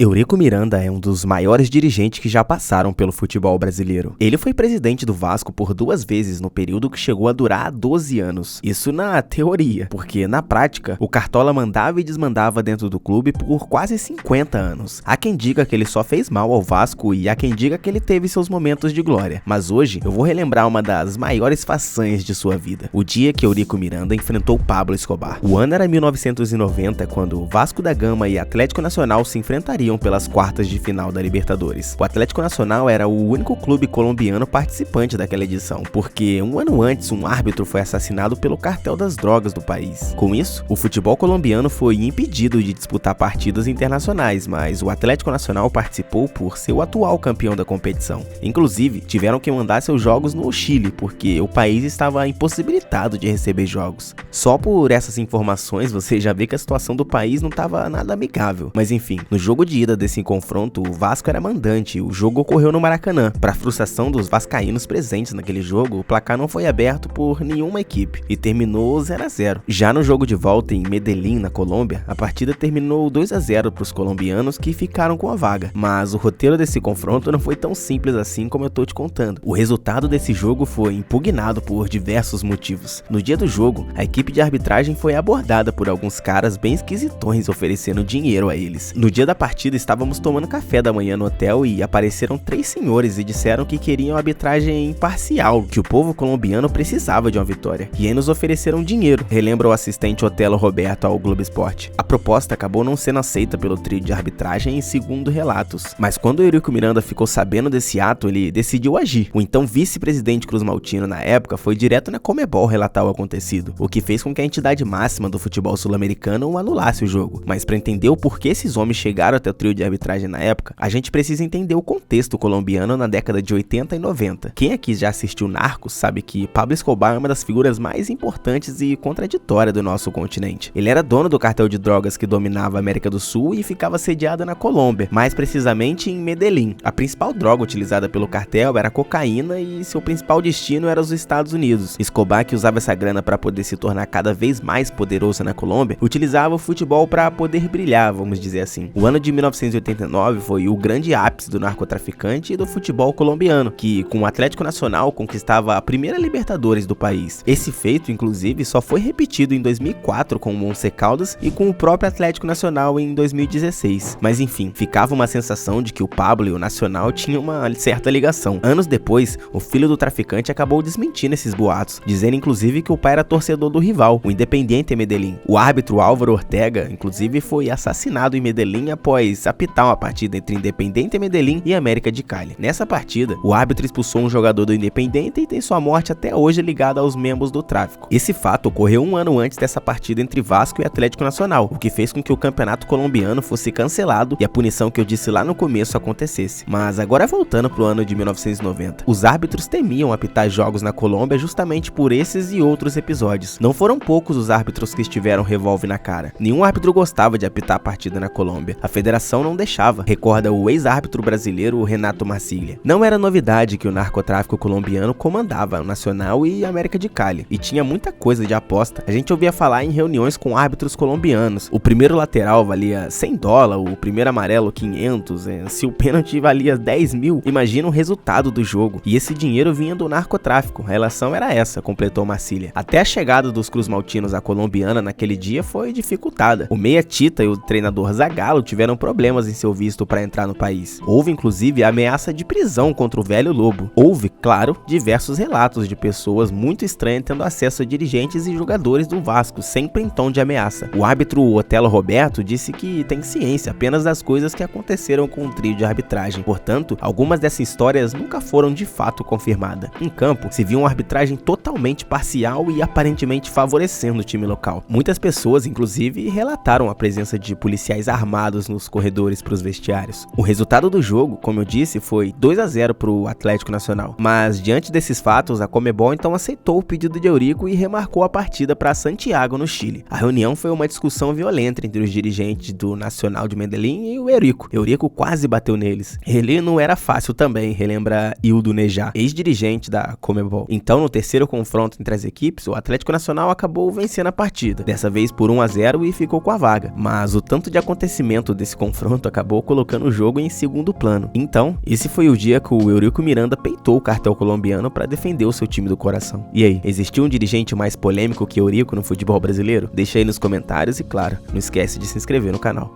Eurico Miranda é um dos maiores dirigentes que já passaram pelo futebol brasileiro. Ele foi presidente do Vasco por 2 vezes no período que chegou a durar 12 anos. Isso na teoria, porque na prática, o Cartola mandava e desmandava dentro do clube por quase 50 anos. Há quem diga que ele só fez mal ao Vasco e há quem diga que ele teve seus momentos de glória. Mas hoje, eu vou relembrar uma das maiores façanhas de sua vida. O dia que Eurico Miranda enfrentou Pablo Escobar. O ano era 1990, quando Vasco da Gama e Atlético Nacional se enfrentariam pelas quartas de final da Libertadores. O Atlético Nacional era o único clube colombiano participante daquela edição, porque um ano antes um árbitro foi assassinado pelo cartel das drogas do país. Com isso, o futebol colombiano foi impedido de disputar partidas internacionais, mas o Atlético Nacional participou por ser o atual campeão da competição. Inclusive, tiveram que mandar seus jogos no Chile, porque o país estava impossibilitado de receber jogos. Só por essas informações você já vê que a situação do país não estava nada amigável. Mas enfim, no jogo de ida desse confronto, o Vasco era mandante. O jogo ocorreu no Maracanã. Para frustração dos vascaínos presentes naquele jogo, o placar não foi aberto por nenhuma equipe e terminou 0-0. Já no jogo de volta em Medellín, na Colômbia, a partida terminou 2-0 para os colombianos, que ficaram com a vaga. Mas o roteiro desse confronto não foi tão simples assim como eu tô te contando. O resultado desse jogo foi impugnado por diversos motivos. No dia do jogo, a equipe de arbitragem foi abordada por alguns caras bem esquisitões oferecendo dinheiro a eles. No dia da partida, estávamos tomando café da manhã no hotel e apareceram 3 senhores e disseram que queriam arbitragem imparcial, que o povo colombiano precisava de uma vitória. E aí nos ofereceram dinheiro, relembra o assistente Otelo Roberto ao Globo Esporte. A proposta acabou não sendo aceita pelo trio de arbitragem, segundo relatos. Mas quando o Eurico Miranda ficou sabendo desse ato, ele decidiu agir. O então vice-presidente Cruz Maltino na época foi direto na Conmebol relatar o acontecido, o que fez com que a entidade máxima do futebol sul-americano anulasse o jogo. Mas para entender o porquê esses homens chegaram até o trio de arbitragem na época, a gente precisa entender o contexto colombiano na década de 80 e 90. Quem aqui já assistiu Narcos sabe que Pablo Escobar é uma das figuras mais importantes e contraditórias do nosso continente. Ele era dono do cartel de drogas que dominava a América do Sul e ficava sediado na Colômbia, mais precisamente em Medellín. A principal droga utilizada pelo cartel era a cocaína e seu principal destino era os Estados Unidos. Escobar, que usava essa grana para poder se tornar cada vez mais poderoso na Colômbia, utilizava o futebol para poder brilhar, vamos dizer assim. O ano de 1989 foi o grande ápice do narcotraficante e do futebol colombiano, que com o Atlético Nacional conquistava a primeira Libertadores do país. Esse feito, inclusive, só foi repetido em 2004 com o Once Caldas e com o próprio Atlético Nacional em 2016. Mas enfim, ficava uma sensação de que o Pablo e o Nacional tinham uma certa ligação. Anos depois, o filho do traficante acabou desmentindo esses boatos, dizendo inclusive que o pai era torcedor do rival, o Independiente Medellín. O árbitro Álvaro Ortega, inclusive, foi assassinado em Medellín após apitar uma partida entre Independiente Medellín e América de Cali. Nessa partida, o árbitro expulsou um jogador do Independiente e tem sua morte até hoje ligada aos membros do tráfico. Esse fato ocorreu um ano antes dessa partida entre Vasco e Atlético Nacional, o que fez com que o campeonato colombiano fosse cancelado e a punição que eu disse lá no começo acontecesse. Mas agora voltando pro ano de 1990, os árbitros temiam apitar jogos na Colômbia justamente por esses e outros episódios. Não foram poucos os árbitros que estiveram revólver na cara. Nenhum árbitro gostava de apitar a partida na Colômbia. A federação não deixava, recorda o ex-árbitro brasileiro Renato Marcília. Não era novidade que o narcotráfico colombiano comandava o Nacional e a América de Cali, e tinha muita coisa de aposta. A gente ouvia falar em reuniões com árbitros colombianos. O primeiro lateral valia $100, o primeiro amarelo 500, se o pênalti valia 10 mil, imagina o resultado do jogo. E esse dinheiro vinha do narcotráfico, a relação era essa, completou Marcília. Até a chegada dos Cruz Maltinos à colombiana naquele dia foi dificultada. O meia Tita e o treinador Zagallo tiveram problemas em seu visto para entrar no país. Houve inclusive ameaça de prisão contra o velho Lobo. Houve, claro, diversos relatos de pessoas muito estranhas tendo acesso a dirigentes e jogadores do Vasco, sempre em tom de ameaça. O árbitro Otelo Roberto disse que tem ciência apenas das coisas que aconteceram com o trio de arbitragem. Portanto, algumas dessas histórias nunca foram de fato confirmadas. Em campo, se viu uma arbitragem totalmente parcial e aparentemente favorecendo o time local. Muitas pessoas, inclusive, relataram a presença de policiais armados nos corredores para os vestiários. O resultado do jogo, como eu disse, foi 2-0 para o Atlético Nacional. Mas diante desses fatos, a Conmebol então aceitou o pedido de Eurico e remarcou a partida para Santiago, no Chile. A reunião foi uma discussão violenta entre os dirigentes do Nacional de Medellín e o Eurico. Eurico quase bateu neles. Ele não era fácil também, relembra Hildo Nejá, ex-dirigente da Conmebol. Então, no terceiro confronto entre as equipes, o Atlético Nacional acabou vencendo a partida, dessa vez por 1-0 e ficou com a vaga. Mas o tanto de acontecimento desse confronto confronto acabou colocando o jogo em segundo plano. Então, esse foi o dia que o Eurico Miranda peitou o cartel colombiano para defender o seu time do coração. E aí, existiu um dirigente mais polêmico que Eurico no futebol brasileiro? Deixa aí nos comentários e, claro, não esquece de se inscrever no canal.